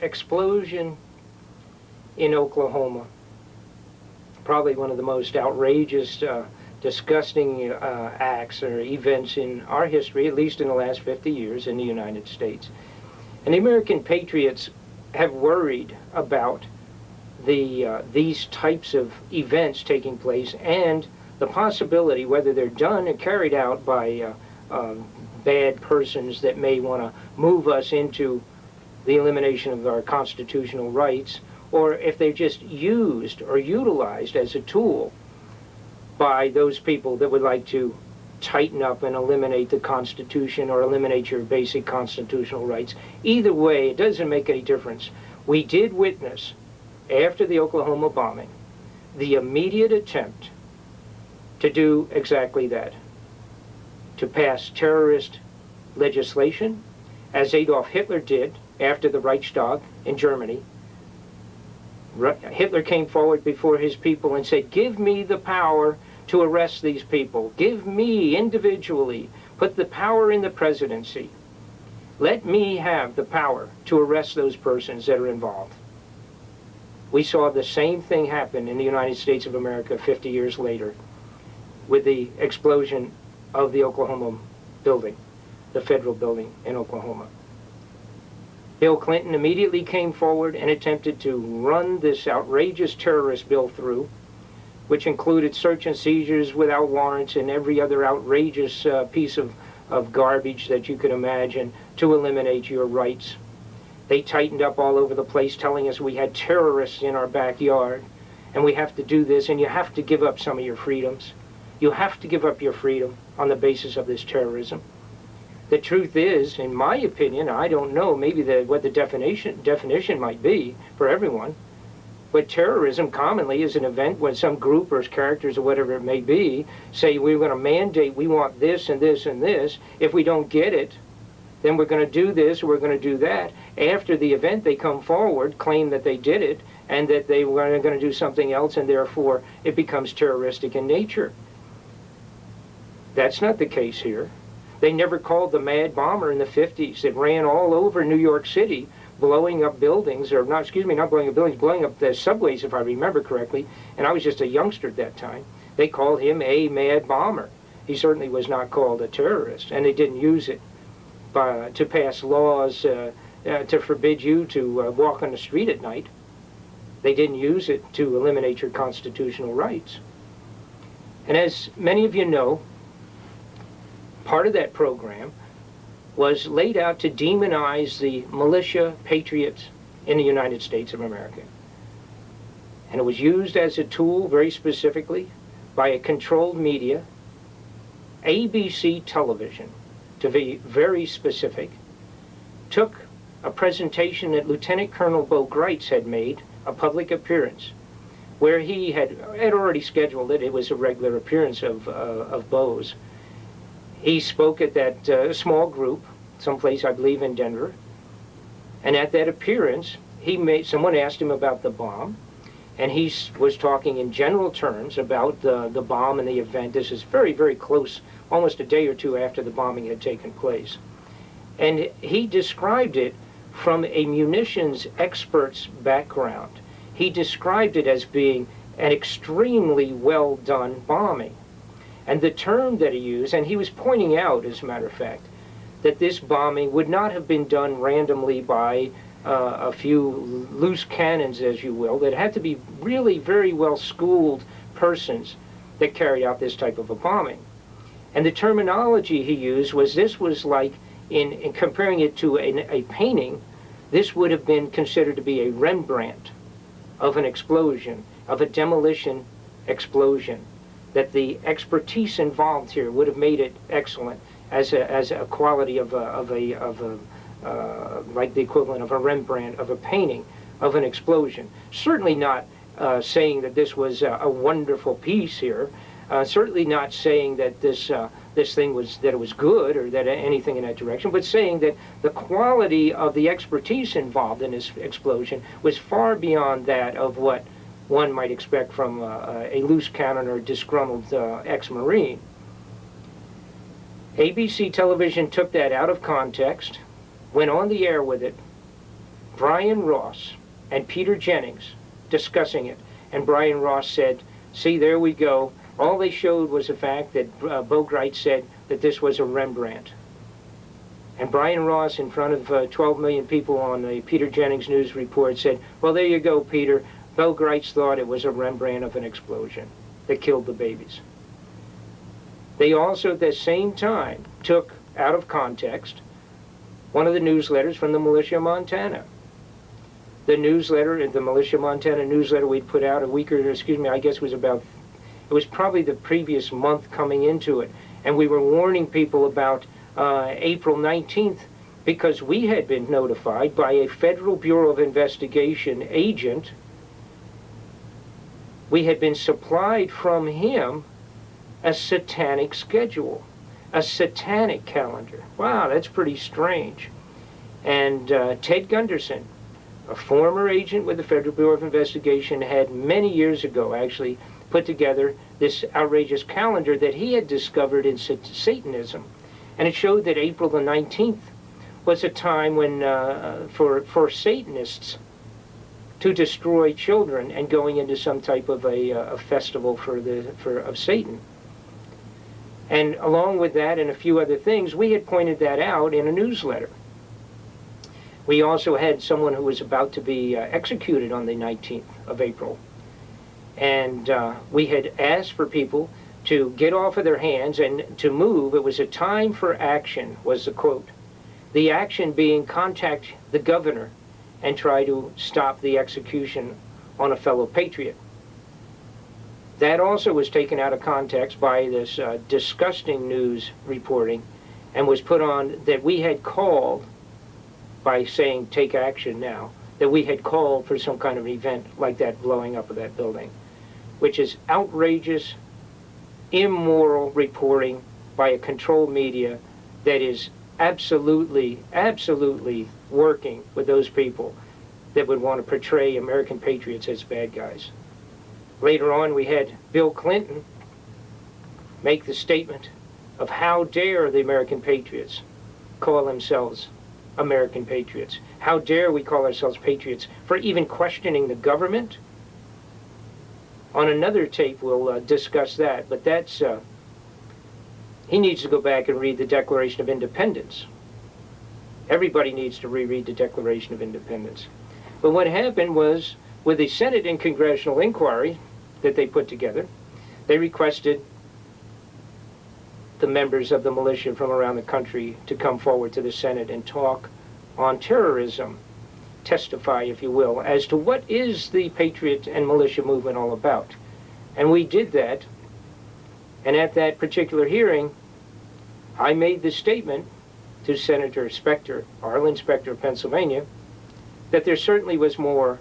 explosion in Oklahoma, probably one of the most outrageous, disgusting acts or events in our history, at least in the last 50 years in the United States. And the American patriots have worried about these types of events taking place and the possibility, whether they're done and carried out by bad persons that may want to move us into the elimination of our constitutional rights, or if they're just used or utilized as a tool by those people that would like to tighten up and eliminate the Constitution or eliminate your basic constitutional rights. Either way, it doesn't make any difference. We did witness, after the Oklahoma bombing, the immediate attempt to do exactly that, to pass terrorist legislation, as Adolf Hitler did after the Reichstag in Germany. Hitler came forward before his people and said, give me the power to arrest these people. Give me individually, put the power in the presidency. Let me have the power to arrest those persons that are involved. We saw the same thing happen in the United States of America 50 years later with the explosion of the Oklahoma building, the federal building in Oklahoma. Bill Clinton immediately came forward and attempted to run this outrageous terrorist bill through, which included search and seizures without warrants and every other outrageous piece of garbage that you could imagine to eliminate your rights. They tightened up all over the place, telling us we had terrorists in our backyard, and we have to do this, and you have to give up some of your freedoms. You have to give up your freedom on the basis of this terrorism. The truth is, in my opinion, I don't know, maybe what the definition might be for everyone, but terrorism commonly is an event when some group or characters or whatever it may be say we're going to mandate, we want this and this and this. If we don't get it, then we're going to do this or we're going to do that. After the event, they come forward, claim that they did it, and that they were going to do something else, and therefore it becomes terroristic in nature. That's not the case here. They never called the mad bomber in the 50s that ran all over New York City, blowing up buildings, or not, excuse me, not blowing up buildings, blowing up the subways, if I remember correctly, and I was just a youngster at that time. They called him a mad bomber. He certainly was not called a terrorist, and they didn't use it to pass laws to forbid you to walk on the street at night. They didn't use it to eliminate your constitutional rights. And as many of you know, part of that program was laid out to demonize the militia patriots in the United States of America. And it was used as a tool very specifically by a controlled media, ABC television, to be very specific, took a presentation that Lieutenant Colonel Bo Greitz had made, a public appearance, where he had already scheduled it. It was a regular appearance of Bo's. He spoke at that small group, someplace I believe in Denver, and at that appearance, someone asked him about the bomb, and he was talking in general terms about the bomb and the event. This is very, very close, almost a day or two after the bombing had taken place. And he described it from a munitions expert's background. He described it as being an extremely well done bombing. And the term that he used, and he was pointing out, as a matter of fact, that this bombing would not have been done randomly by a few loose cannons, as you will. That had to be really very well schooled persons that carried out this type of a bombing. And the terminology he used was, this was like, in comparing it to a painting, this would have been considered to be a Rembrandt of an explosion, of a demolition explosion. That the expertise involved here would have made it excellent as a quality of like the equivalent of a Rembrandt of a painting of an explosion. Certainly not saying that this was a wonderful piece here. Certainly not saying that this thing was, that it was good or that anything in that direction, but saying that the quality of the expertise involved in this explosion was far beyond that of what one might expect from a loose cannon or disgruntled ex-Marine. ABC television took that out of context, went on the air with it, Brian Ross and Peter Jennings discussing it. And Brian Ross said, see, there we go. All they showed was the fact that Bogarde said that this was a Rembrandt. And Brian Ross, in front of 12 million people on the Peter Jennings news report, said, well, there you go, Peter. Bogarde thought it was a Rembrandt of an explosion that killed the babies. They also, at the same time, took out of context one of the newsletters from the Militia Montana. The newsletter, the Militia Montana newsletter we'd put out a week or, excuse me, I guess it was probably the previous month coming into it. And we were warning people about April 19th because we had been notified by a Federal Bureau of Investigation agent. We had been supplied from him a satanic schedule, a satanic calendar. Wow, that's pretty strange. And Ted Gunderson, a former agent with the Federal Bureau of Investigation, had many years ago actually put together this outrageous calendar that he had discovered in Satanism. And it showed that April the 19th was a time when, for Satanists to destroy children and going into some type of a festival of Satan. And along with that and a few other things, we had pointed that out in a newsletter. We also had someone who was about to be executed on the 19th of April. And we had asked for people to get off of their hands and to move. It was a time for action, was the quote. The action being contact the governor and try to stop the execution on a fellow patriot. That also was taken out of context by this disgusting news reporting and was put on that we had called, by saying take action now, that we had called for some kind of event like that blowing up of that building, which is outrageous, immoral reporting by a controlled media that is absolutely, absolutely working with those people that would want to portray American patriots as bad guys. Later on, we had Bill Clinton make the statement of how dare the American patriots call themselves American patriots. How dare we call ourselves patriots for even questioning the government? On another tape, we'll discuss that, but that's, he needs to go back and read the Declaration of Independence. Everybody needs to reread the Declaration of Independence. But what happened was, with the Senate and Congressional inquiry that they put together, they requested the members of the militia from around the country to come forward to the Senate and talk on terrorism, testify, if you will, as to what is the patriot and militia movement all about. And we did that, and at that particular hearing, I made the statement to Senator Specter, Arlen Specter of Pennsylvania, that there certainly was more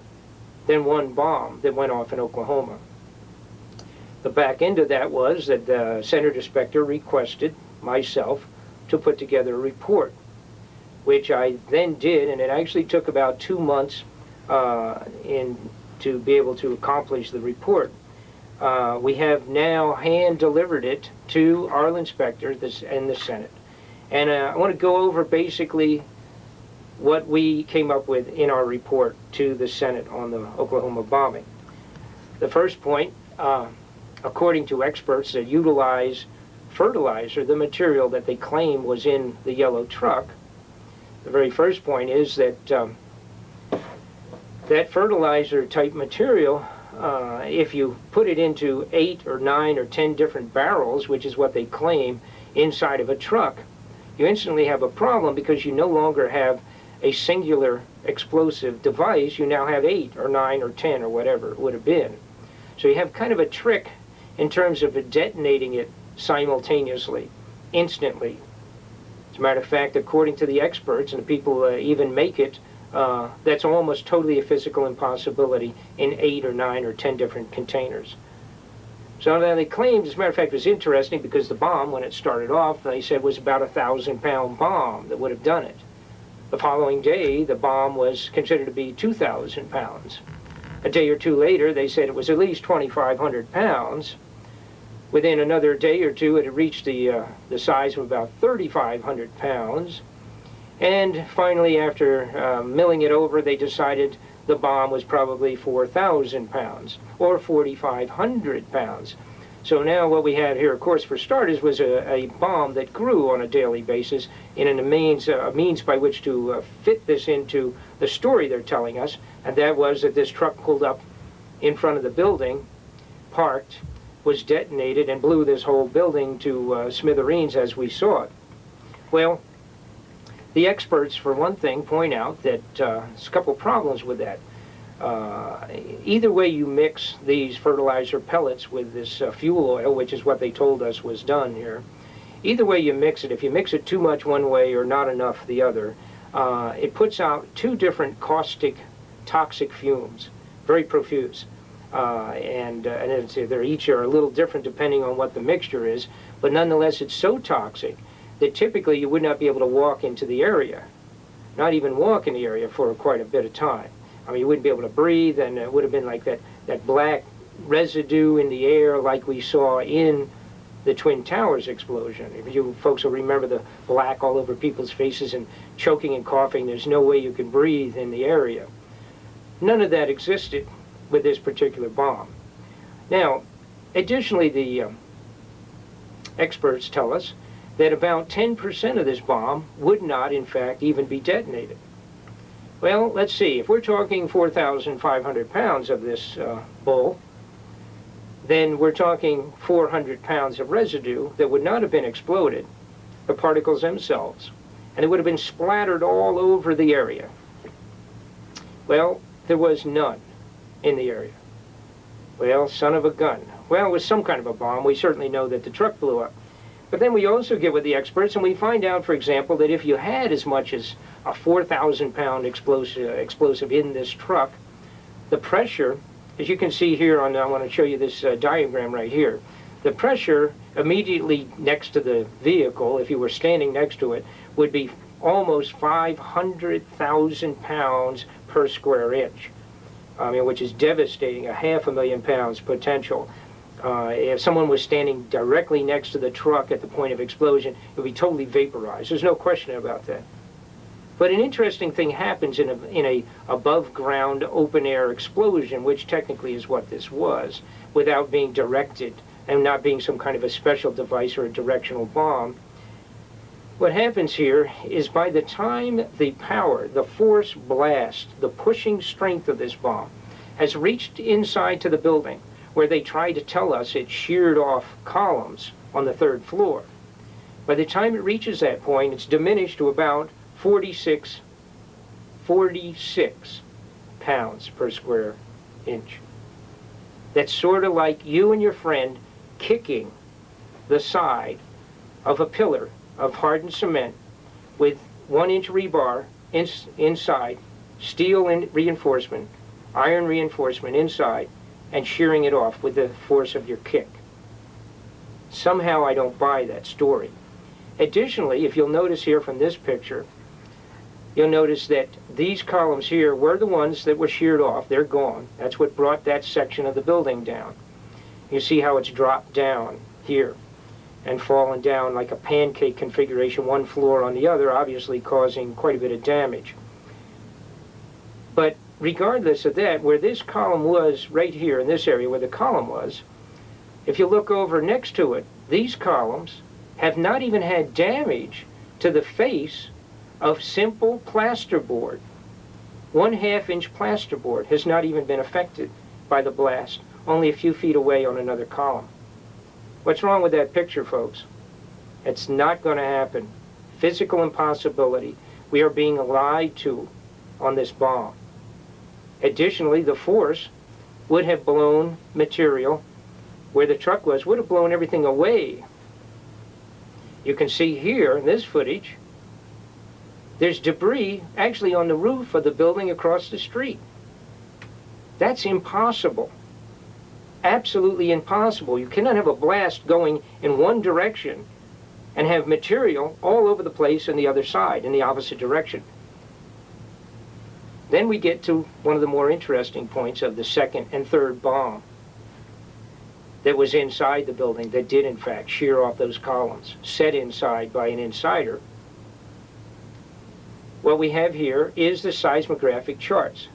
than one bomb that went off in Oklahoma. The back end of that was that Senator Specter requested myself to put together a report, which I then did, and it actually took about 2 months to be able to accomplish the report. We have now hand-delivered it to Arlen Specter and the Senate. And I want to go over basically what we came up with in our report to the Senate on the Oklahoma bombing. The first point, according to experts that utilize fertilizer, the material that they claim was in the yellow truck, the very first point is that that fertilizer type material, if you put it into 8 or 9 or 10 different barrels, which is what they claim, inside of a truck, you instantly have a problem because you no longer have a singular explosive device. You now have 8 or 9 or 10 or whatever it would have been. So you have kind of a trick in terms of detonating it simultaneously, instantly. As a matter of fact, according to the experts and the people even make it, that's almost totally a physical impossibility in 8 or 9 or 10 different containers. So now they claimed, as a matter of fact, it was interesting because the bomb, when it started off, they said was about a 1,000-pound bomb that would have done it. The following day, the bomb was considered to be 2,000 pounds. A day or two later, they said it was at least 2,500 pounds. Within another day or two, it had reached the size of about 3,500 pounds. And finally, after milling it over, they decided the bomb was probably 4,000 pounds or 4,500 pounds. So now what we had here, of course, for starters, was a bomb that grew on a daily basis in a means by which to fit this into the story they're telling us, and that was that this truck pulled up in front of the building, parked, was detonated, and blew this whole building to smithereens as we saw it. Well, the experts, for one thing, point out that there's a couple problems with that. Either way you mix these fertilizer pellets with this fuel oil, which is what they told us was done here, either way you mix it, if you mix it too much one way or not enough the other, it puts out two different caustic, toxic fumes, very profuse. And they're each are a little different depending on what the mixture is, but nonetheless it's so toxic that typically you would not be able to walk into the area, not even walk in the area for quite a bit of time. I mean, you wouldn't be able to breathe, and it would have been like that black residue in the air like we saw in the Twin Towers explosion. If you folks will remember the black all over people's faces and choking and coughing, there's no way you can breathe in the area. None of that existed with this particular bomb. Now, additionally, the experts tell us that about 10% of this bomb would not, in fact, even be detonated. Well, let's see. If we're talking 4,500 pounds of this bull, then we're talking 400 pounds of residue that would not have been exploded, the particles themselves, and it would have been splattered all over the area. Well, there was none in the area. Well, son of a gun. Well, it was some kind of a bomb. We certainly know that the truck blew up. But then we also get with the experts and we find out, for example, that if you had as much as a 4,000-pound explosive in this truck, the pressure, as you can see here on, I want to show you this diagram right here, the pressure immediately next to the vehicle, if you were standing next to it, would be almost 500,000 pounds per square inch. I mean, which is devastating, 500,000 pounds potential. If someone was standing directly next to the truck at the point of explosion, it would be totally vaporized. There's no question about that. But an interesting thing happens in a above-ground open-air explosion, which technically is what this was, without being directed and not being some kind of a special device or a directional bomb. What happens here is by the time the power, the force blast, the pushing strength of this bomb has reached inside to the building, where they tried to tell us it sheared off columns on the 3rd floor. By the time it reaches that point, it's diminished to about 46 pounds per square inch. That's sort of like you and your friend kicking the side of a pillar of hardened cement with 1-inch rebar inside, steel reinforcement, iron reinforcement inside, and shearing it off with the force of your kick. Somehow I don't buy that story. Additionally, if you'll notice here from this picture, you'll notice that these columns here were the ones that were sheared off. They're gone. That's what brought that section of the building down. You see how it's dropped down here and fallen down like a pancake configuration, one floor on the other, obviously causing quite a bit of damage. But regardless of that, where this column was, right here in this area where the column was, if you look over next to it, these columns have not even had damage to the face of simple plasterboard. 1/2-inch plasterboard has not even been affected by the blast, only a few feet away on another column. What's wrong with that picture, folks? It's not going to happen. Physical impossibility. We are being lied to on this bomb. Additionally, the force would have blown material where the truck was, would have blown everything away. You can see here in this footage, there's debris actually on the roof of the building across the street. That's impossible. Absolutely impossible. You cannot have a blast going in one direction and have material all over the place on the other side, in the opposite direction. Then we get to one of the more interesting points of the 2nd and 3rd bomb that was inside the building that did in fact shear off those columns, set inside by an insider. What we have here is the seismographic charts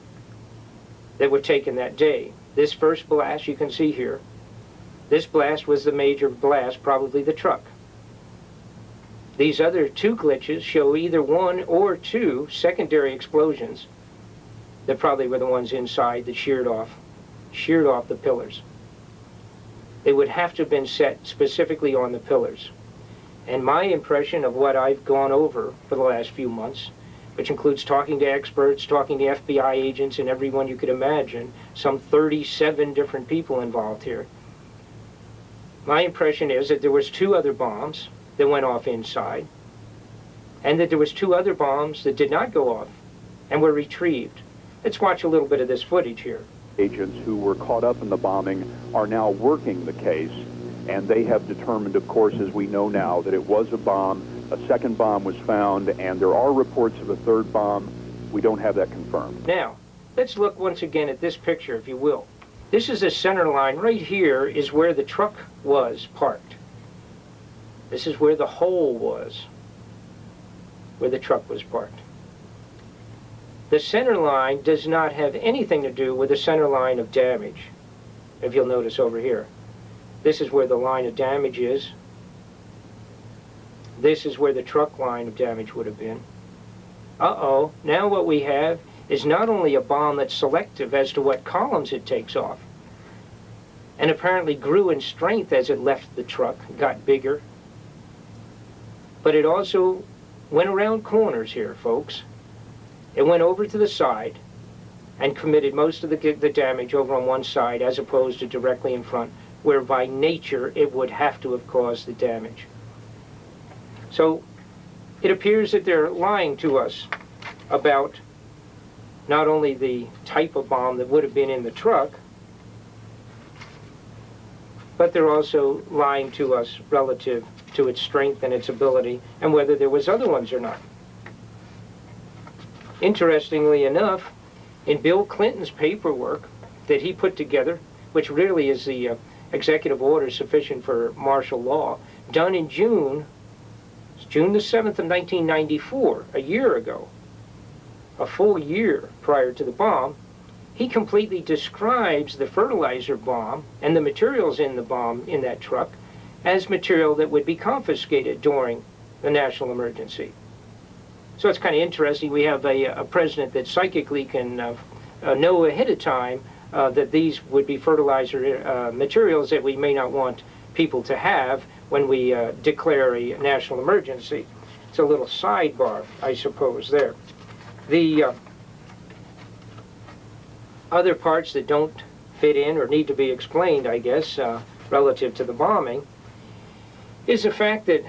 that were taken that day. This first blast you can see here, this blast was the major blast, probably the truck. These other two glitches show either one or two secondary explosions that probably were the ones inside that sheared off the pillars. They would have to have been set specifically on the pillars. And my impression of what I've gone over for the last few months, which includes talking to experts, talking to FBI agents and everyone you could imagine, some 37 different people involved here. My impression is that there was two other bombs that went off inside, and that there was two other bombs that did not go off and were retrieved. Let's watch a little bit of this footage here. Agents who were caught up in the bombing are now working the case, and they have determined, of course, as we know now, that it was a bomb. A second bomb was found, and there are reports of a third bomb. We don't have that confirmed. Now, let's look once again at this picture, if you will. This is the center line. Right here is where the truck was parked. This is where the hole was, where the truck was parked. The center line does not have anything to do with the center line of damage, if you'll notice over here. This is where the line of damage is. This is where the truck line of damage would have been. Uh-oh, now what we have is not only a bomb that's selective as to what columns it takes off, and apparently grew in strength as it left the truck, got bigger, but it also went around corners here, folks. It went over to the side and committed most of the damage over on one side as opposed to directly in front, where by nature it would have to have caused the damage. So it appears that they're lying to us about not only the type of bomb that would have been in the truck, but they're also lying to us relative to its strength and its ability and whether there was other ones or not. Interestingly enough, in Bill Clinton's paperwork that he put together, which really is the executive order sufficient for martial law, done in June the 7th of 1994, a year ago, a full year prior to the bomb, he completely describes the fertilizer bomb and the materials in the bomb in that truck as material that would be confiscated during the national emergency. So it's kind of interesting. We have a president that psychically can know ahead of time that these would be fertilizer materials that we may not want people to have when we declare a national emergency. It's a little sidebar, I suppose, there. The other parts that don't fit in or need to be explained, I guess, relative to the bombing, is the fact that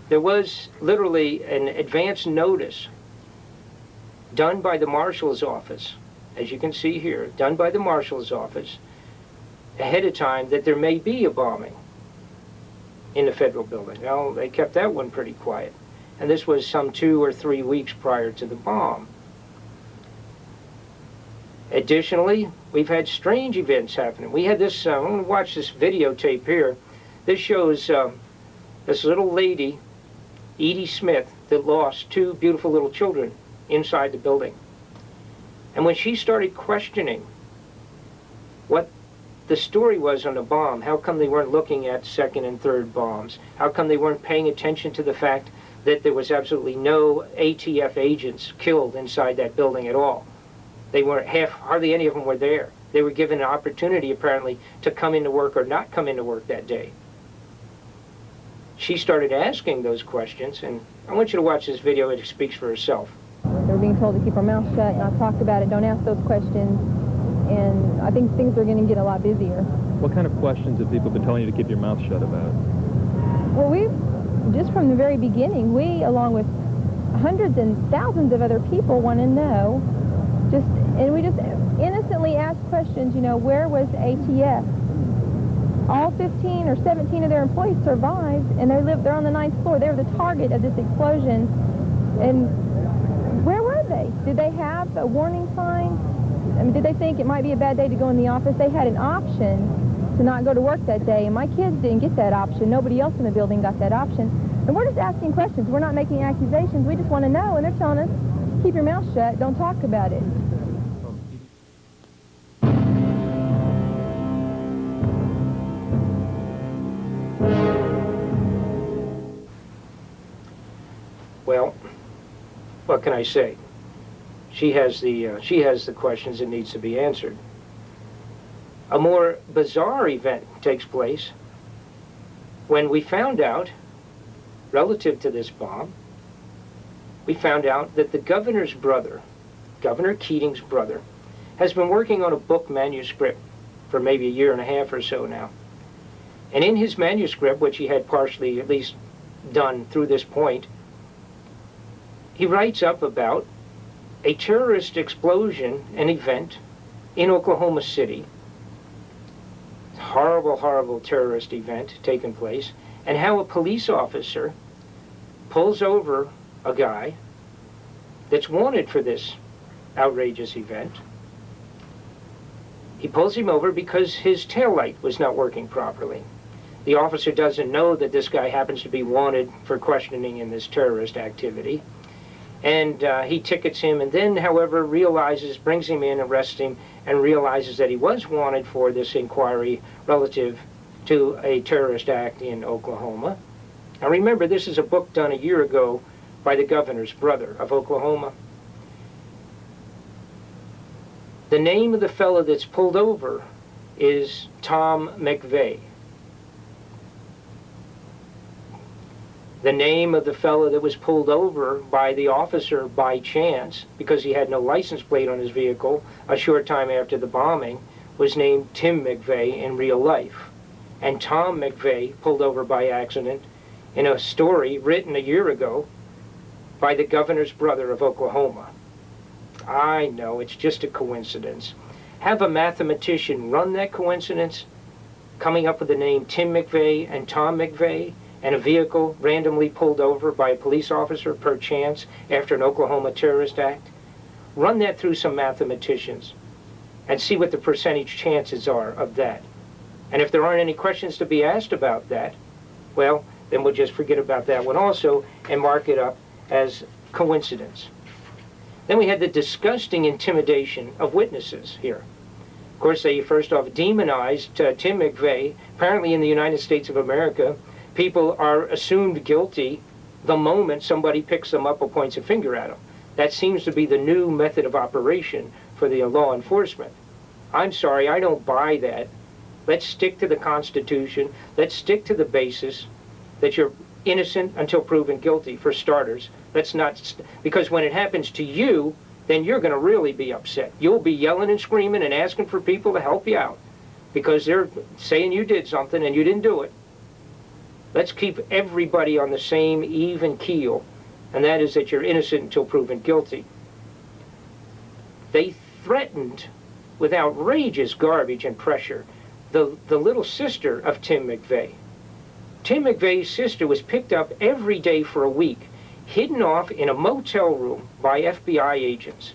there was literally an advance notice done by the marshal's office, as you can see here, done by the marshal's office ahead of time that there may be a bombing in the federal building. Well, they kept that one pretty quiet. And this was some 2 or 3 weeks prior to the bomb. Additionally, we've had strange events happening. We had this, I'm going to watch this videotape here. This shows this little lady, Edie Smith, that lost 2 beautiful little children inside the building. And when she started questioning what the story was on the bomb, how come they weren't looking at second and third bombs? How come they weren't paying attention to the fact that there was absolutely no ATF agents killed inside that building at all? They weren't, hardly any of them were there. They were given an opportunity, apparently, to come into work or not come into work that day. She started asking those questions, and I want you to watch this video. It speaks for itself. They were being told to keep our mouth shut, not talk about it, don't ask those questions, and I think things are going to get a lot busier. What kind of questions have people been telling you to keep your mouth shut about? Well, just from the very beginning, we, along with hundreds and thousands of other people, want to know, and we just innocently ask questions, you know, where was ATF? All 15 or 17 of their employees survived, and they're on the 9th floor. They were the target of this explosion. And where were they? Did they have a warning sign? I mean, did they think it might be a bad day to go in the office? They had an option to not go to work that day, and my kids didn't get that option. Nobody else in the building got that option. And we're just asking questions. We're not making accusations. We just want to know, and they're telling us keep your mouth shut. Don't talk about it. Well, what can I say? She has the questions that needs to be answered. A more bizarre event takes place when we found out, relative to this bomb, we found out that the governor's brother, Governor Keating's brother, has been working on a book manuscript for maybe a year and a half or so now. And in his manuscript, which he had partially at least done through this point, he writes up about a terrorist explosion, an event in Oklahoma City, horrible, horrible terrorist event taking place, and how a police officer pulls over a guy that's wanted for this outrageous event. He pulls him over because his taillight was not working properly. The officer doesn't know that this guy happens to be wanted for questioning in this terrorist activity. And he tickets him, and then, however, realizes, brings him in, arrests him, and realizes that he was wanted for this inquiry relative to a terrorist act in Oklahoma. Now remember, this is a book done a year ago by the governor's brother of Oklahoma. The name of the fellow that's pulled over is Tom McVeigh. The name of the fellow that was pulled over by the officer by chance, because he had no license plate on his vehicle, a short time after the bombing, was named Tim McVeigh in real life. And Tom McVeigh pulled over by accident in a story written a year ago by the governor's brother of Oklahoma. I know, it's just a coincidence. Have a mathematician run that coincidence, coming up with the name Tim McVeigh and Tom McVeigh, and a vehicle randomly pulled over by a police officer per chance after an Oklahoma terrorist act. Run that through some mathematicians and see what the percentage chances are of that. And if there aren't any questions to be asked about that, well, then we'll just forget about that one also and mark it up as coincidence. Then we had the disgusting intimidation of witnesses here. Of course, they first off demonized Tim McVeigh. Apparently in the United States of America, people are assumed guilty the moment somebody picks them up or points a finger at them. That seems to be the new method of operation for the law enforcement. I'm sorry, I don't buy that. Let's stick to the Constitution. Let's stick to the basis that you're innocent until proven guilty, for starters. Let's not, because when it happens to you, then you're going to really be upset. You'll be yelling and screaming and asking for people to help you out because they're saying you did something and you didn't do it. Let's keep everybody on the same even keel, and that is that you're innocent until proven guilty. They threatened with outrageous garbage and pressure the little sister of Tim McVeigh. Tim McVeigh's sister was picked up every day for a week, hidden off in a motel room by FBI agents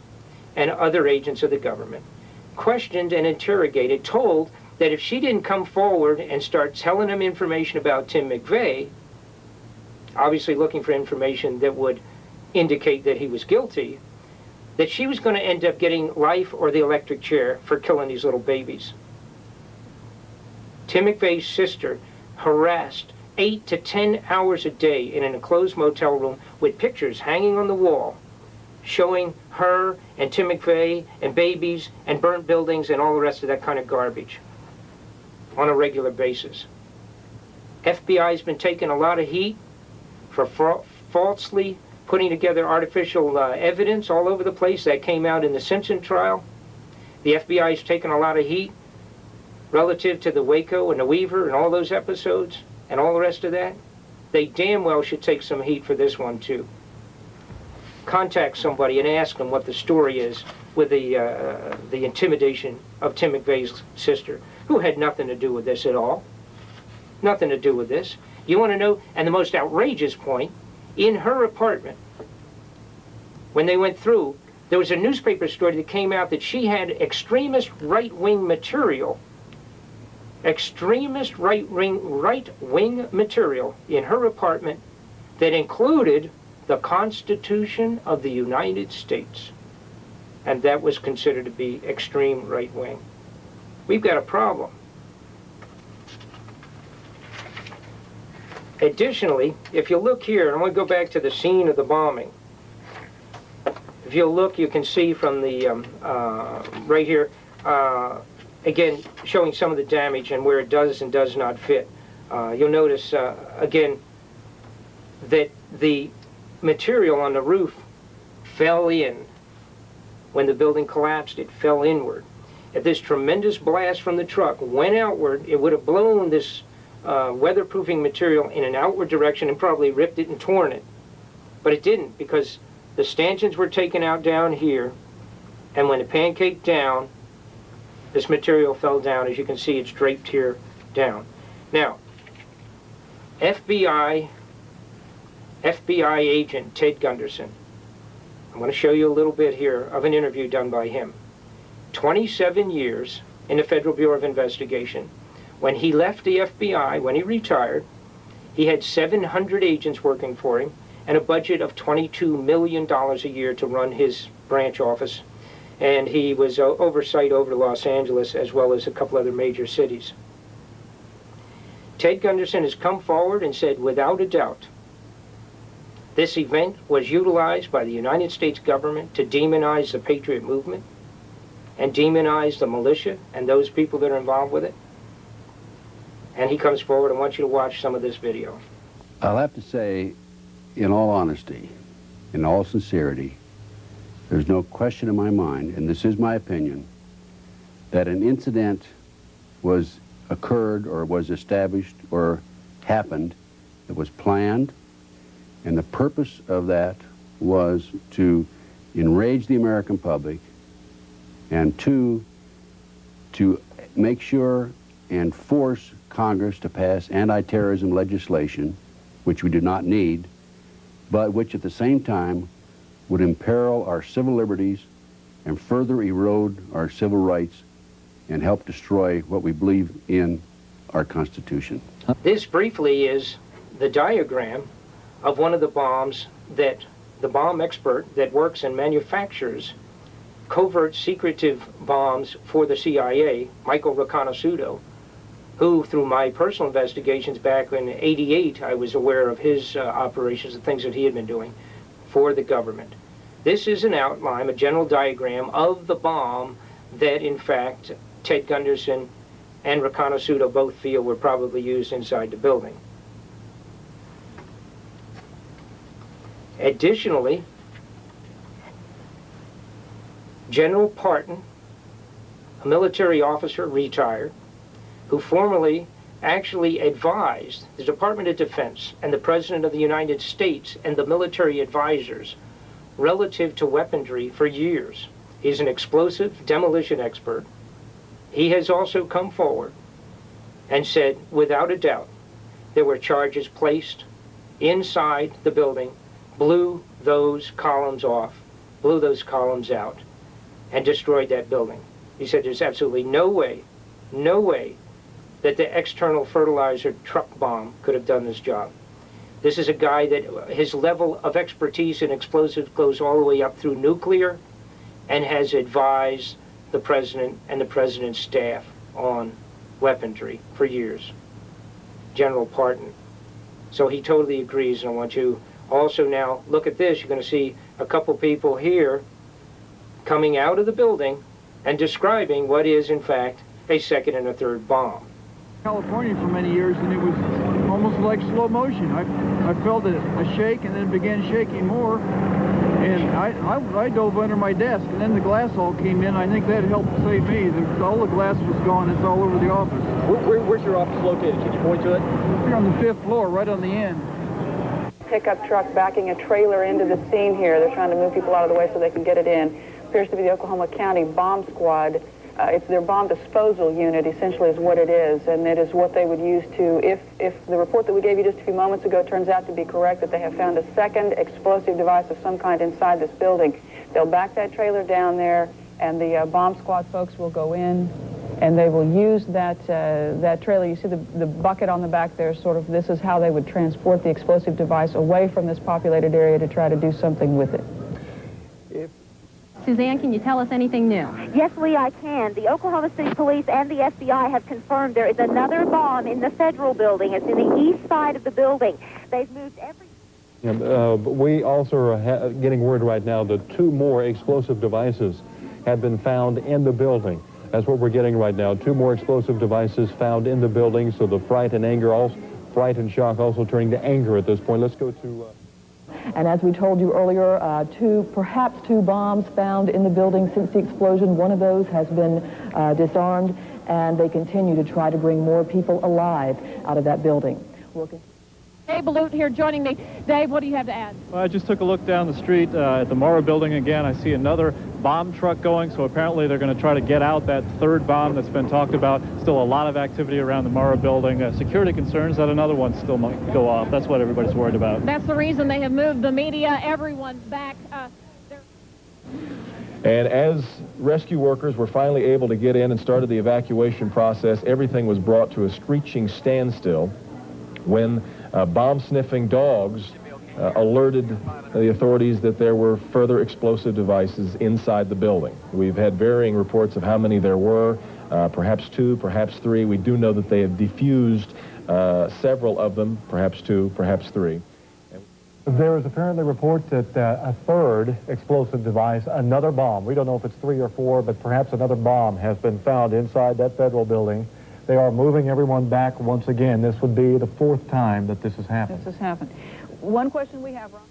and other agents of the government, questioned and interrogated, told that if she didn't come forward and start telling them information about Tim McVeigh, obviously looking for information that would indicate that he was guilty, that she was going to end up getting life or the electric chair for killing these little babies. Tim McVeigh's sister harassed 8 to 10 hours a day in an enclosed motel room with pictures hanging on the wall showing her and Tim McVeigh and babies and burnt buildings and all the rest of that kind of garbage on a regular basis. FBI's been taking a lot of heat for falsely putting together artificial evidence all over the place. That came out in the Simpson trial. The FBI's taken a lot of heat relative to the Waco and the Weaver and all those episodes and all the rest of that. They damn well should take some heat for this one too. Contact somebody and ask them what the story is with the intimidation of Tim McVeigh's sister, who had nothing to do with this at all. Nothing to do with this. You want to know, and the most outrageous point, in her apartment, when they went through, there was a newspaper story that came out that she had extremist right-wing material, extremist right-wing material in her apartment that included the Constitution of the United States. And that was considered to be extreme right wing. We've got a problem. Additionally, if you look here, and I want to go back to the scene of the bombing. If you look, you can see from the, right here, again, showing some of the damage and where it does and does not fit. You'll notice, again, that the material on the roof fell in. When the building collapsed, it fell inward. If this tremendous blast from the truck went outward, it would have blown this weatherproofing material in an outward direction and probably ripped it and torn it. But it didn't, because the stanchions were taken out down here, and when it pancaked down, this material fell down. As you can see, it's draped here down. Now, FBI agent Ted Gunderson, I'm going to show you a little bit here of an interview done by him. 27 years in the Federal Bureau of Investigation. When he left the FBI, when he retired, he had 700 agents working for him and a budget of $22 million a year to run his branch office. And he was oversight over Los Angeles as well as a couple other major cities. Ted Gunderson has come forward and said, without a doubt, this event was utilized by the United States government to demonize the Patriot movement and demonize the militia and those people that are involved with it. And he comes forward. I want you to watch some of this video. I'll have to say, in all honesty, in all sincerity, there's no question in my mind, and this is my opinion, that an incident occurred or was established or happened that was planned, and the purpose of that was to enrage the American public, and two, to make sure and force Congress to pass anti-terrorism legislation, which we do not need, but which at the same time would imperil our civil liberties and further erode our civil rights and help destroy what we believe in our Constitution. This briefly is the diagram of one of the bombs that the bomb expert that works and manufactures covert secretive bombs for the CIA, Michael Riconosciuto, who, through my personal investigations back in '88, I was aware of his operations, the things that he had been doing for the government. This is an outline, a general diagram of the bomb that, in fact, Ted Gunderson and Riconosciuto both feel were probably used inside the building. Additionally, General Parton, a military officer, retired, who formerly actually advised the Department of Defense and the President of the United States and the military advisors relative to weaponry for years. He's an explosive demolition expert. He has also come forward and said, without a doubt, there were charges placed inside the building, blew those columns off, blew those columns out, and destroyed that building. He said there's absolutely no way that the external fertilizer truck bomb could have done this job. This is a guy that his level of expertise in explosives goes all the way up through nuclear and has advised the president and the president's staff on weaponry for years. General Parton. So he totally agrees, and I want you also now look at this. You're going to see a couple people here coming out of the building and describing what is, in fact, a second and a third bomb. California for many years, and it was almost like slow motion. I felt a shake and then began shaking more, and I dove under my desk, and then the glass all came in. I think that helped save me. All the glass was gone. It's all over the office. Where's your office located? Can you point to it? Here on the 5th floor, right on the end. Pickup truck backing a trailer into the scene here. They're trying to move people out of the way so they can get it in. Appears to be the Oklahoma County Bomb Squad. It's their bomb disposal unit, essentially, is what it is, and it is what they would use to, if the report that we gave you just a few moments ago turns out to be correct, that they have found a second explosive device of some kind inside this building. They'll back that trailer down there, and the bomb squad folks will go in and they will use that that trailer. You see the bucket on the back there, sort of, this is how they would transport the explosive device away from this populated area to try to do something with it. Suzanne, can you tell us anything new? Yes, Lee, I can. The Oklahoma City Police and the FBI have confirmed there is another bomb in the federal building. It's in the east side of the building. They've moved every... But we also are getting word right now that 2 more explosive devices have been found in the building. That's what we're getting right now. 2 more explosive devices found in the building, so the fright and anger, fright and shock also turning to anger at this point. Let's go to... And as we told you earlier, perhaps two bombs found in the building since the explosion. One of those has been disarmed, and they continue to try to bring more people alive out of that building. Dave Balut here joining me. Dave, what do you have to add? Well, I just took a look down the street at the Morrow building again. I see another bomb truck going, so apparently they're going to try to get out that third bomb that's been talked about. Still a lot of activity around the Morrow building. Security concerns that another one still might go off. That's what everybody's worried about. That's the reason they have moved the media. Everyone's back. And as rescue workers were finally able to get in and started the evacuation process, everything was brought to a screeching standstill when bomb-sniffing dogs alerted the authorities that there were further explosive devices inside the building. We've had varying reports of how many there were, perhaps 2, perhaps 3. We do know that they have defused several of them, perhaps 2, perhaps 3. There is apparently reports that a third explosive device, another bomb, we don't know if it's 3 or 4, but perhaps another bomb has been found inside that federal building. They are moving everyone back once again. This would be the 4th time that this has happened. This has happened. One question we have, Ron.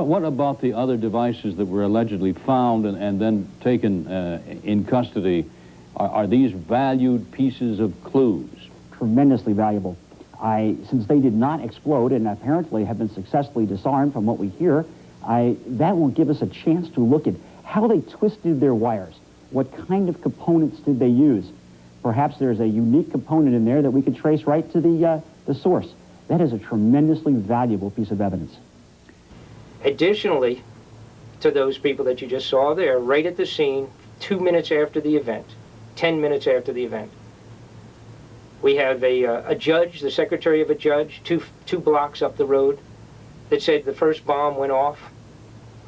What about the other devices that were allegedly found and then taken in custody? Are these valued pieces of clues? Tremendously valuable. Since they did not explode and apparently have been successfully disarmed from what we hear, that will give us a chance to look at how they twisted their wires. What kind of components did they use? Perhaps there's a unique component in there that we could trace right to the source. That is a tremendously valuable piece of evidence. Additionally, to those people that you just saw there, right at the scene, 2 minutes after the event, 10 minutes after the event, we have a judge, the secretary of a judge, two blocks up the road, that said the first bomb went off.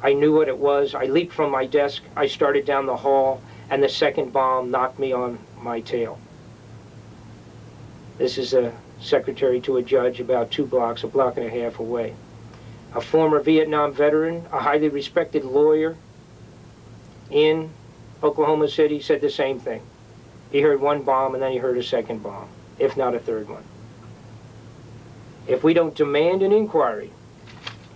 I knew what it was. I leaped from my desk. I started down the hall, and the second bomb knocked me on my tail. This is a secretary to a judge about 2 blocks, a block and a half away. A former Vietnam veteran, a highly respected lawyer in Oklahoma City, said the same thing. He heard 1 bomb and then he heard a second bomb, if not a third one. If we don't demand an inquiry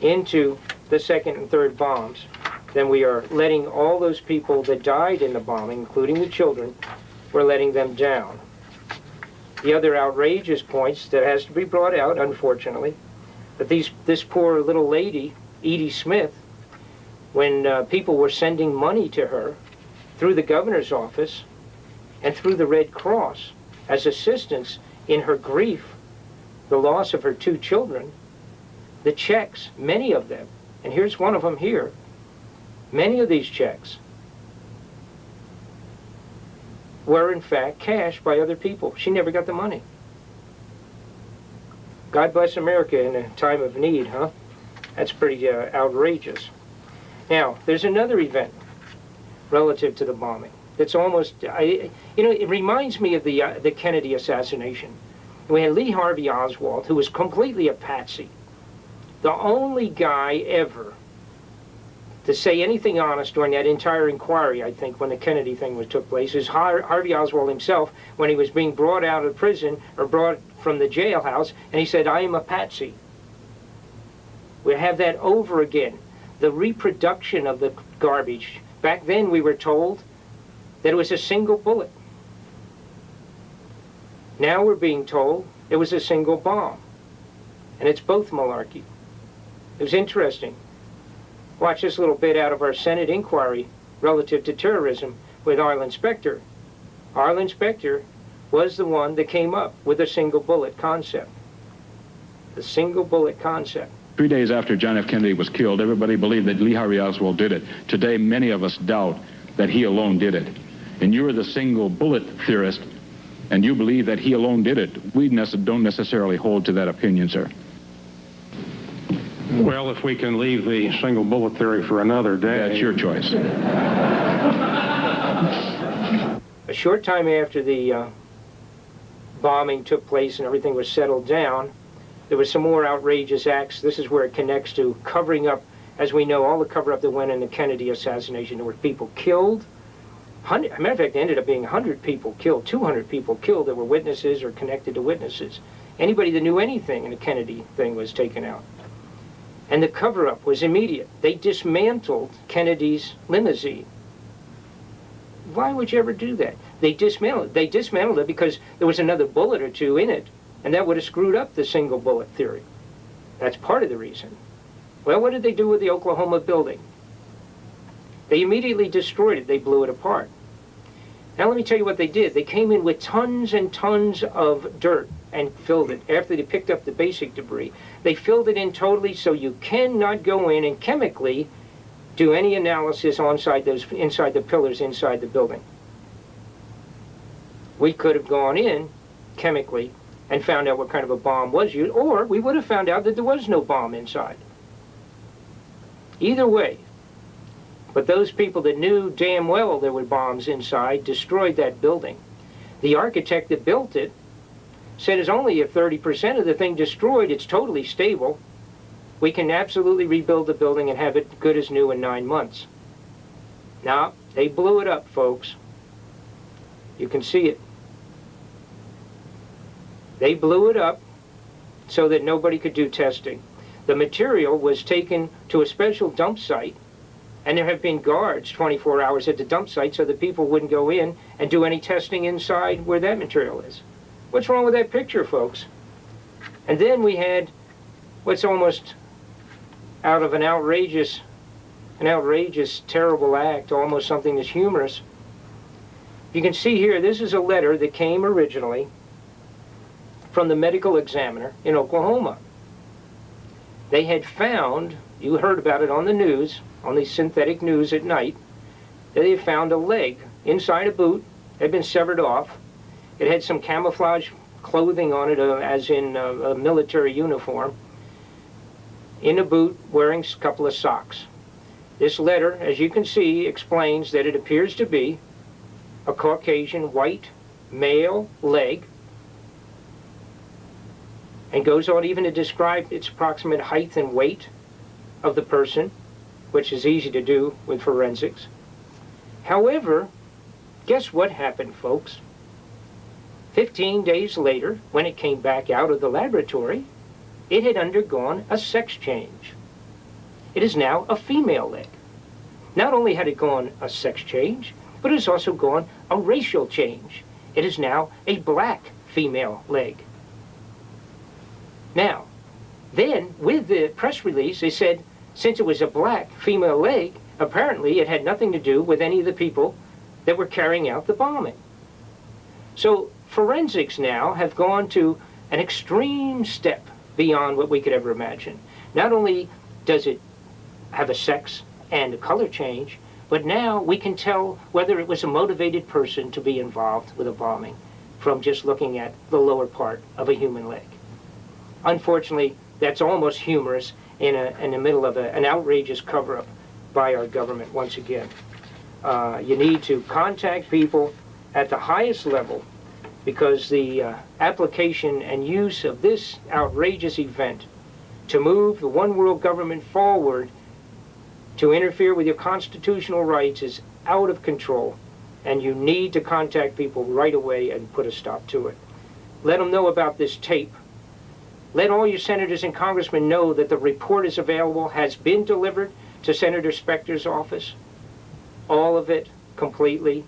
into the second and third bombs, then we are letting all those people that died in the bombing, including the children, we're letting them down. The other outrageous points that has to be brought out, unfortunately, that this poor little lady, Edie Smith, when people were sending money to her through the governor's office and through the Red Cross as assistance in her grief, the loss of her 2 children, the checks, many of them, and here's one of them here, many of these checks were in fact cashed by other people. She never got the money. God bless America in a time of need, huh? That's pretty outrageous. Now, there's another event relative to the bombing that's almost, it reminds me of the Kennedy assassination. We had Lee Harvey Oswald, who was completely a patsy. The only guy ever to say anything honest during that entire inquiry, I think, when the Kennedy thing took place, is Harvey Oswald himself, when he was being brought out of prison, or brought from the jailhouse, and he said, I am a patsy. We have that over again. The reproduction of the garbage. Back then we were told that it was a single bullet. Now we're being told it was a single bomb. And it's both malarkey. It was interesting. Watch this little bit out of our Senate inquiry relative to terrorism with Arlen Specter. Arlen Specter was the one that came up with a single bullet concept. The single bullet concept. 3 days after John F. Kennedy was killed, everybody believed that Lee Harvey Oswald did it. Today, many of us doubt that he alone did it. and you're the single bullet theorist, and you believe that he alone did it, we don't necessarily hold to that opinion, sir. Well, if we can leave the single bullet theory for another day. That's your choice. A short time after the bombing took place and everything was settled down, there was some more outrageous acts. This is where it connects to covering up, as we know, all the cover-up that went in the Kennedy assassination. There were people killed. As a matter of fact, there ended up being 100 people killed, 200 people killed that were witnesses or connected to witnesses. Anybody that knew anything in the Kennedy thing was taken out. And the cover-up was immediate. They dismantled Kennedy's limousine. Why would you ever do that? They dismantled it because there was another bullet or two in it, and that would have screwed up the single bullet theory. That's part of the reason. Well, what did they do with the Oklahoma building? They immediately destroyed it. They blew it apart. Now let me tell you what they did. They came in with tons and tons of dirt and filled it. After they picked up the basic debris, they filled it in totally so you cannot go in and chemically do any analysis inside the pillars inside the building. We could have gone in chemically and found out what kind of a bomb was used, or we would have found out that there was no bomb inside. Either way. But those people that knew damn well there were bombs inside destroyed that building. The architect that built it said it's only if 30% of the thing destroyed, it's totally stable. We can absolutely rebuild the building and have it good as new in 9 months. Now, they blew it up, folks. You can see it. They blew it up so that nobody could do testing. The material was taken to a special dump site, and there have been guards 24 hours at the dump site so that people wouldn't go in and do any testing inside where that material is. What's wrong with that picture, folks? And then we had what's almost out of an outrageous, terrible act, almost something that's humorous. You can see here, this is a letter that came originally from the medical examiner in Oklahoma. They had found, you heard about it on the news, on the synthetic news at night, that they had found a leg inside a boot, had been severed off. It had some camouflage clothing on it, as in a military uniform, in a boot wearing a couple of socks. This letter, as you can see, explains that it appears to be a Caucasian white male leg, and goes on even to describe its approximate height and weight of the person, which is easy to do with forensics. However, guess what happened, folks? 15 days later, when it came back out of the laboratory, it had undergone a sex change. It is now a female leg. Not only had it gone a sex change, but it has also gone a racial change. It is now a black female leg. Now, then, with the press release, they said, since it was a black female leg, apparently it had nothing to do with any of the people that were carrying out the bombing. So, forensics now have gone to an extreme step beyond what we could ever imagine. Not only does it have a sex and a color change, but now we can tell whether it was a motivated person to be involved with a bombing from just looking at the lower part of a human leg. Unfortunately, that's almost humorous in the middle of an outrageous cover-up by our government once again. You need to contact people at the highest level, because the application and use of this outrageous event to move the one world government forward to interfere with your constitutional rights is out of control, and you need to contact people right away and put a stop to it. Let them know about this tape. Let all your senators and congressmen know that the report is available, has been delivered to Senator Specter's office. All of it, completely.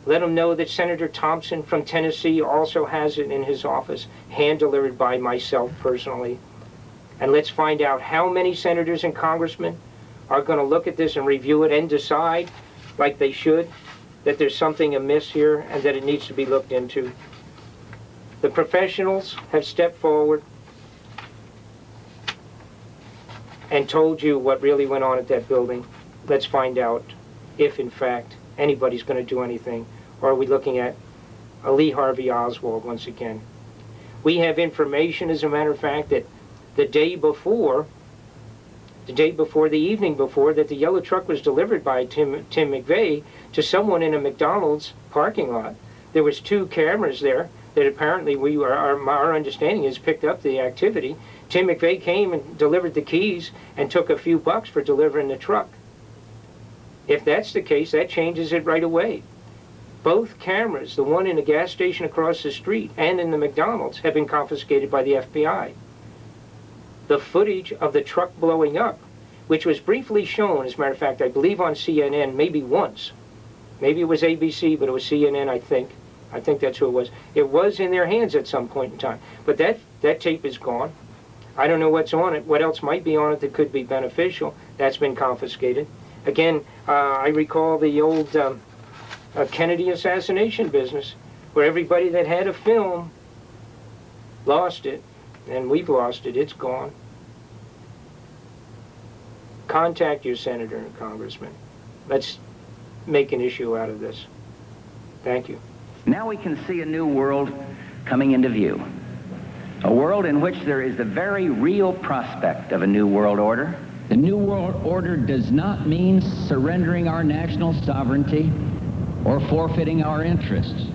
Let them know that Senator Thompson from Tennessee also has it in his office, hand-delivered by myself personally. And let's find out how many senators and congressmen are going to look at this and review it and decide, like they should, that there's something amiss here and that it needs to be looked into. The professionals have stepped forward and told you what really went on at that building. Let's find out if, in fact, anybody's going to do anything? Or are we looking at a Lee Harvey Oswald once again? We have information, as a matter of fact, that the evening before, that the yellow truck was delivered by Tim McVeigh to someone in a McDonald's parking lot. There was 2 cameras there that apparently our understanding is picked up the activity. Tim McVeigh came and delivered the keys and took a few bucks for delivering the truck. If that's the case, that changes it right away. Both cameras, the one in the gas station across the street and in the McDonald's, have been confiscated by the FBI. The footage of the truck blowing up, which was briefly shown, as a matter of fact, I believe on CNN, maybe once. Maybe it was ABC, but it was CNN, I think. I think that's who it was. It was in their hands at some point in time. But that tape is gone. I don't know what's on it. What else might be on it that could be beneficial? That's been confiscated. Again, I recall the old Kennedy assassination business, where everybody that had a film lost it, and we've lost it. It's gone. Contact your senator and congressman. Let's make an issue out of this. Thank you. Now we can see a new world coming into view. A world in which there is the very real prospect of a new world order. The new world order does not mean surrendering our national sovereignty or forfeiting our interests.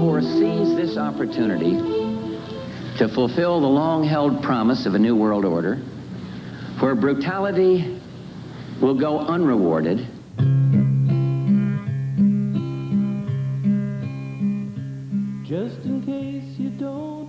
therefore seize this opportunity to fulfill the long-held promise of a new world order where brutality will go unrewarded. Just in case you don't